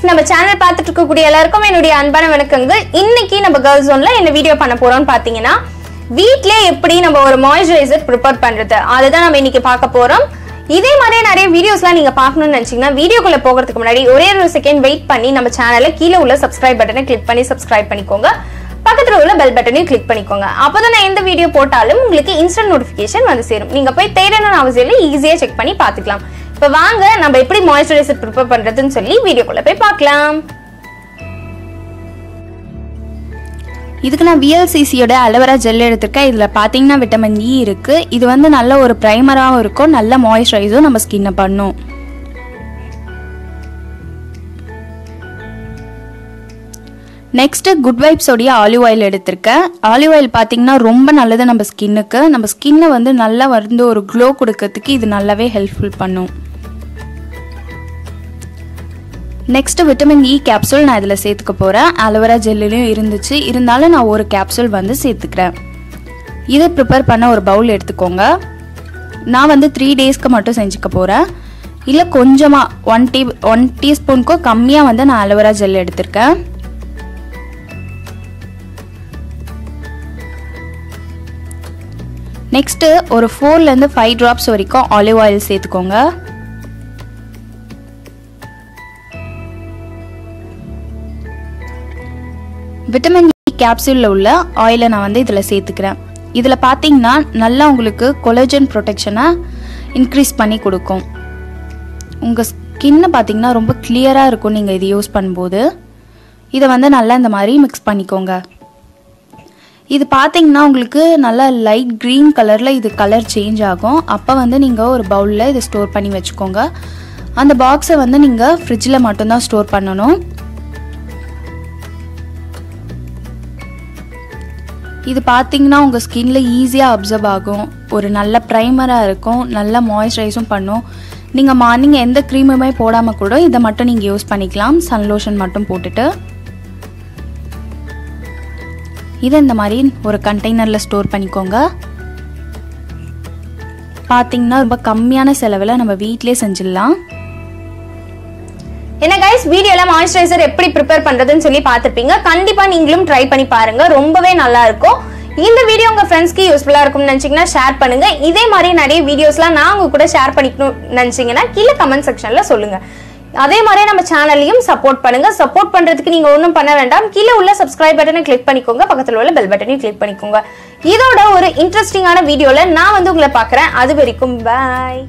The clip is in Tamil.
நம்ம சேனல் பார்த்துட்டு இருக்கக்கூடிய எல்லாருக்கும் என்னுடைய அன்பான வணக்கங்கள். இன்னைக்கு நம்ம கேர்ள்ஸ் ஜோன்ல என்ன வீடியோ பண்ண போறோம்னு பாத்தீங்கன்னா, வீட்லயே எப்படி நம்ம ஒரு மாய்ஸ்சரைசர் ப்ரிப்பேர் பண்றது அதுதான் நம்ம இன்னைக்கு பார்க்க போறோம். இதே மாதிரி நிறைய வீடியோஸ்லாம் நீங்க பார்க்கணும்னு நினைச்சீங்கன்னா வீடியோக்குள்ள போகிறதுக்கு முன்னாடி ஒரே ஒரு செகண்ட் வெயிட் பண்ணி நம்ம சேனலை கீழே உள்ள சப்ஸ்கிரைப் பட்டனை கிளிக் பண்ணி சப்ஸ்கிரைப் பண்ணிக்கோங்க. பக்கத்துல உள்ள பெல் பட்டனையும் கிளிக் பண்ணிக்கோங்க. அப்பதான் நான் எந்த வீடியோ போட்டாலும் உங்களுக்கு இன்ஸ்டன்ட் நோட்டிபிகேஷன் வந்து சேரும். நீங்க போய் தேடணும்னு அவசியம் இல்லை, ஈஸியா செக் பண்ணி பார்த்துக்கலாம். இப்போ வாங்க நம்ம எப்படி மாய்ஸ்சரைசர் ப்ரிப்பேர் பண்றதுன்னு சொல்லி வீடியோக்குள்ள போய் பார்க்கலாம். இதுக்கு நான் VLCCயோட அலோவேரா ஜெல் எடுத்துருக்கேன். இதில் பார்த்தீங்கன்னா விட்டமின் இ இருக்குது. இது வந்து நல்ல ஒரு ப்ரைமராகவும் இருக்கும், நல்ல மாய்ஸ்சரைஸும் நம்ம ஸ்கின்னை பண்ணும். நெக்ஸ்ட்டு குட் வைப்ஸோடைய ஆலிவ் ஆயில் எடுத்திருக்கேன். ஆலிவ் ஆயில் பார்த்தீங்கன்னா ரொம்ப நல்லது நம்ம ஸ்கின்னுக்கு. நம்ம ஸ்கின்னை வந்து நல்லா வந்து ஒரு க்ளோ கொடுக்கறதுக்கு இது நல்லாவே ஹெல்ப்ஃபுல் பண்ணும். நெக்ஸ்ட்டு விட்டமின் இ கேப்சூல் நான் இதில் சேர்த்துக்க போகிறேன். அலோவேரா ஜெல்லுலையும் இருந்துச்சு, இருந்தாலும் நான் ஒரு கேப்சூல் வந்து சேர்த்துக்கிறேன். இதை ப்ரிப்பேர் பண்ண ஒரு பவுல் எடுத்துக்கோங்க. நான் வந்து 3 டேஸ்க்கு மட்டும் செஞ்சுக்க போகிறேன். இல்லை கொஞ்சமாக 1 டீஸ்பூனுக்கும் கம்மியாக வந்து நான் அலோவேரா ஜெல் எடுத்திருக்கேன். நெக்ஸ்ட்டு ஒரு 4லேருந்து 5 ட்ராப்ஸ் வரைக்கும் ஆலிவ் ஆயில் சேர்த்துக்கோங்க. விட்டமின் இ கேப்சூலில் உள்ள ஆயிலை நான் வந்து இதில் சேர்த்துக்கிறேன். இதில் பார்த்தீங்கன்னா நல்லா உங்களுக்கு கொலஜன் ப்ரொடெக்ஷனை இன்க்ரீஸ் பண்ணி கொடுக்கும். உங்கள் ஸ்கின்னை பார்த்தீங்கன்னா ரொம்ப கிளியராக இருக்கும் நீங்கள் இது யூஸ் பண்ணும்போது. இதை வந்து நல்லா இந்த மாதிரி மிக்ஸ் பண்ணிக்கோங்க. இது பார்த்தீங்கன்னா உங்களுக்கு நல்லா லைட் க்ரீன் கலரில் இது கலர் சேஞ்ச் ஆகும். அப்போ வந்து நீங்கள் ஒரு பவுலில் இதை ஸ்டோர் பண்ணி வச்சுக்கோங்க. அந்த பாக்ஸை வந்து நீங்கள் ஃப்ரிட்ஜில் மட்டும்தான் ஸ்டோர் பண்ணணும். இது பார்த்தீங்கன்னா உங்கள் ஸ்கின்ல ஈஸியாக அப்சர்வ் ஆகும், ஒரு நல்ல ப்ரைமராக இருக்கும், நல்ல மாய்ஸ்சரைஸும் பண்ணும். நீங்கள் மார்னிங் எந்த க்ரீமுமே போடாமல் கூட இதை மட்டும் நீங்கள் யூஸ் பண்ணிக்கலாம். சன் லோஷன் மட்டும் போட்டுட்டு இதை இந்த மாதிரி ஒரு கண்டெய்னரில் ஸ்டோர் பண்ணிக்கோங்க. பார்த்தீங்கன்னா ரொம்ப கம்மியான செலவில் நம்ம வீட்டிலே செஞ்சிடலாம். என்ன கைஸ், வீடியோல மாய்ஸ்சரைசர் எப்படி ப்ரிப்பேர் பண்றதுன்னு சொல்லி பார்த்திருப்பீங்க. கண்டிப்பா நீங்களும் ட்ரை பண்ணி பாருங்க, ரொம்பவே நல்லா இருக்கும். இந்த வீடியோ உங்க ஃப்ரெண்ட்ஸ்க்கு யூஸ்ஃபுல்லா இருக்கும்னு நினைச்சீங்கன்னா ஷேர் பண்ணுங்க. இதே மாதிரி நிறைய வீடியோஸ்லாம் நான் உங்க கூட ஷேர் பண்ணிக்கணும்னு நினைச்சீங்கன்னா கீழே கமெண்ட் செக்ஷன்ல சொல்லுங்க. அதே மாதிரி நம்ம சேனலையும் சப்போர்ட் பண்ணுங்க. சப்போர்ட் பண்றதுக்கு நீங்க ஒன்றும் பண்ண வேண்டாம், கீழே உள்ள சப்ஸ்கிரைப் பட்டனை கிளிக் பண்ணிக்கோங்க, பக்கத்துல உள்ள பெல் பட்டனையும் கிளிக் பண்ணிக்கோங்க. இதோட ஒரு இன்ட்ரெஸ்டிங்கான வீடியோல நான் வந்து உங்களை பார்க்குறேன். அது வரைக்கும் பாய்.